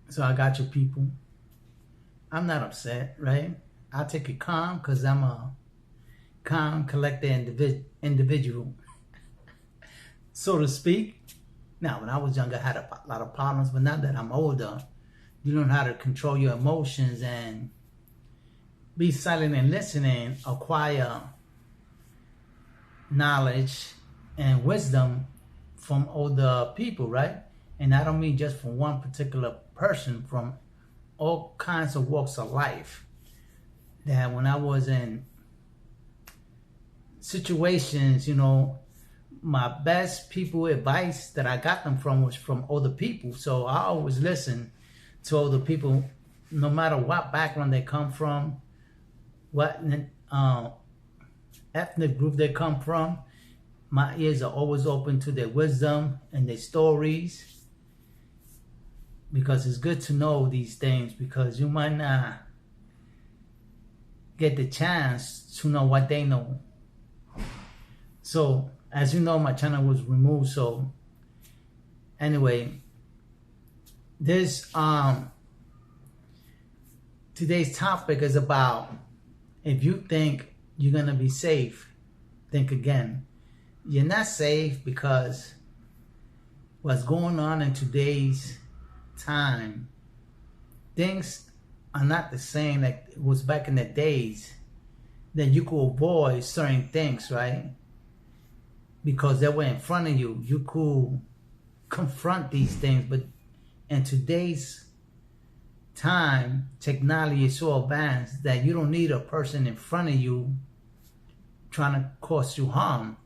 So I got your people. I'm not upset, right? I take it calm because I'm a calm, collected individual, so to speak. Now, when I was younger, I had a lot of problems, but now that I'm older, you learn how to control your emotions and be silent and listening, acquire knowledge and wisdom from older people, right? And I don't mean just from one particular person, from all kinds of walks of life. That when I was in situations, my best people advice that I got them from was from older people. So I always listen to older people, no matter what background they come from, what ethnic group they come from. My ears are always open to their wisdom and their stories, because it's good to know these things, because you might not get the chance to know what they know. So, as you know, my channel was removed. So, anyway, this today's topic is about, if you think you're gonna be safe, think again. You're not safe, because what's going on in today's time, things are not the same like it was back in the days. That you could avoid certain things, right? Because they were in front of you. You could confront these things. But in today's time, technology is so advanced that you don't need a person in front of you trying to cause you harm.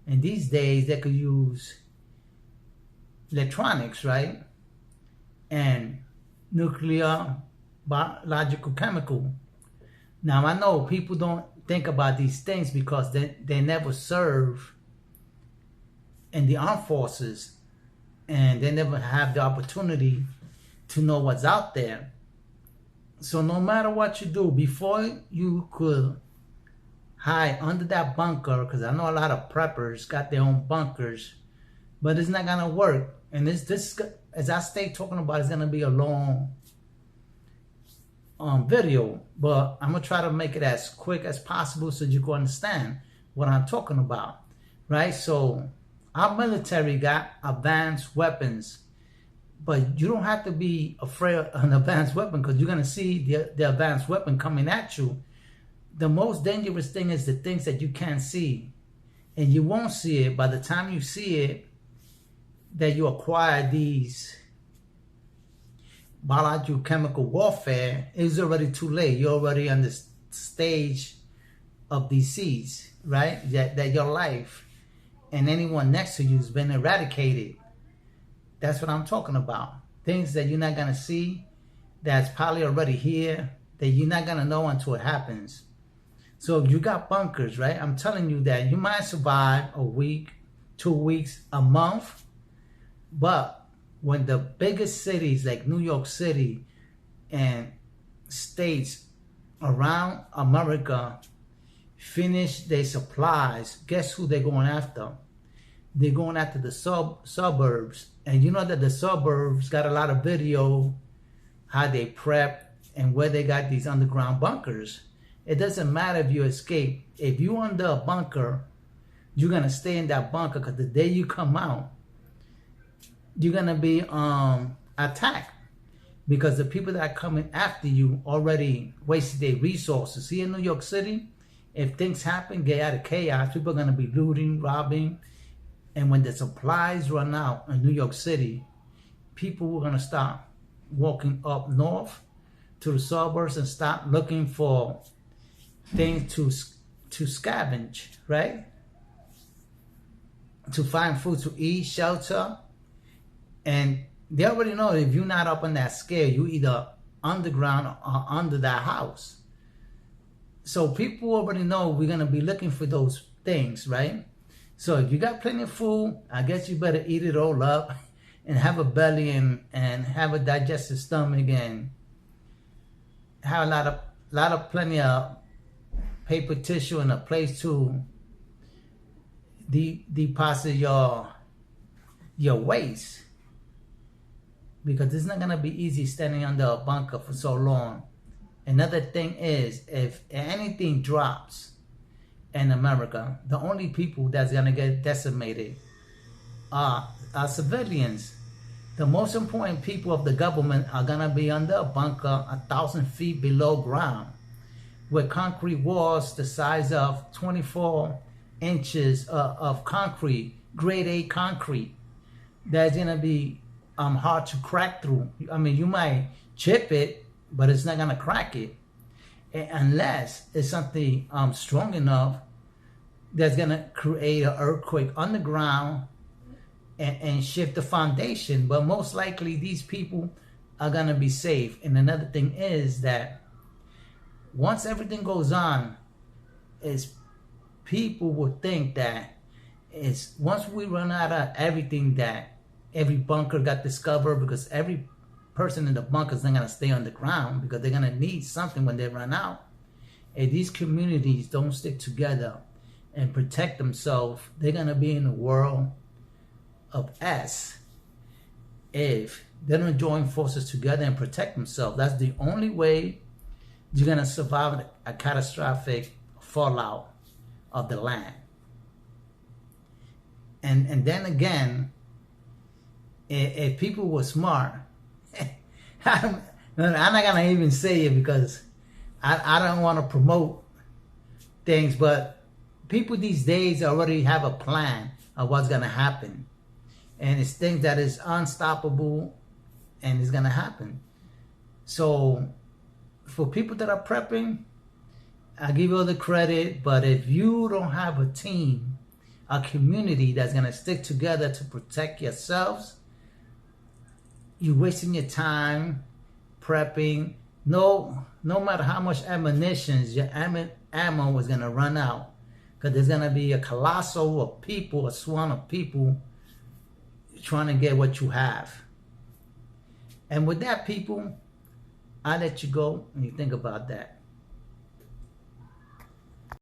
And these days, they could use electronics, right? And nuclear, biological, chemical. Now, I know people don't think about these things because they never serve in the armed forces, and they never have the opportunity to know what's out there. So no matter what you do, before you could hide under that bunker, because I know a lot of preppers got their own bunkers, but it's not gonna work. And this as I stay talking about, it's gonna be a long video, but I'm gonna try to make it as quick as possible so you can understand what I'm talking about, right? So our military got advanced weapons, but you don't have to be afraid of an advanced weapon, because you're gonna see the advanced weapon coming at you. The most dangerous thing is the things that you can't see, and you won't see it. By the time you see it, that you acquire these biological chemical warfare, it's already too late. You're already on the stage of disease, right? That your life and anyone next to you has been eradicated. That's what I'm talking about. Things that you're not gonna see, that's probably already here, that you're not gonna know until it happens. So if you got bunkers, right? I'm telling you that you might survive a week, 2 weeks, a month, but when the biggest cities like New York City and states around America finish their supplies, guess who they're going after? They're going after the suburbs. And you know that the suburbs got a lot of video, how they prep and where they got these underground bunkers. It doesn't matter if you escape. If you're under a bunker, you're going to stay in that bunker, because the day you come out, you're going to be attacked, because the people that are coming after you already wasted their resources. See, in New York City, if things happen, get out of chaos, people are going to be looting, robbing. And when the supplies run out in New York City, people are going to start walking up north to the suburbs and start looking for things to scavenge, right? To find food to eat, shelter. And they already know if you're not up on that scale, you either underground or under that house. So people already know we're going to be looking for those things, right? So if you got plenty of food, I guess you better eat it all up and have a belly and have a digestive stomach, and have a lot of plenty of paper tissue and a place to deposit your waste. because it's not gonna be easy standing under a bunker for so long. Another thing is, if anything drops in America, the only people that's gonna get decimated are civilians. The most important people of the government are gonna be under a bunker 1,000 feet below ground, with concrete walls the size of 24 inches of concrete, grade A concrete. That's gonna be hard to crack through. I mean, you might chip it, but it's not gonna crack it, unless it's something strong enough that's gonna create an earthquake underground and shift the foundation. But most likely these people are gonna be safe. And another thing is that once everything goes on, is people will think that is once we run out of everything, that every bunker got discovered, because every person in the bunker is not gonna stay on the ground, because they're gonna need something when they run out. If these communities don't stick together and protect themselves, they're gonna be in a world of S. If they don't join forces together and protect themselves, that's the only way you're gonna survive a catastrophic fallout of the land. And then again, if people were smart, I'm not gonna even say it because I don't want to promote things, but people these days already have a plan of what's gonna happen, and it's things that is unstoppable and it's gonna happen. So for people that are prepping, I give you all the credit, but if you don't have a team, a community that's gonna stick together to protect yourselves, you're wasting your time prepping. No matter how much ammunition, your ammo is gonna run out, because there's gonna be a colossal of people, a swarm of people trying to get what you have. And with that, people, I let you go and you think about that.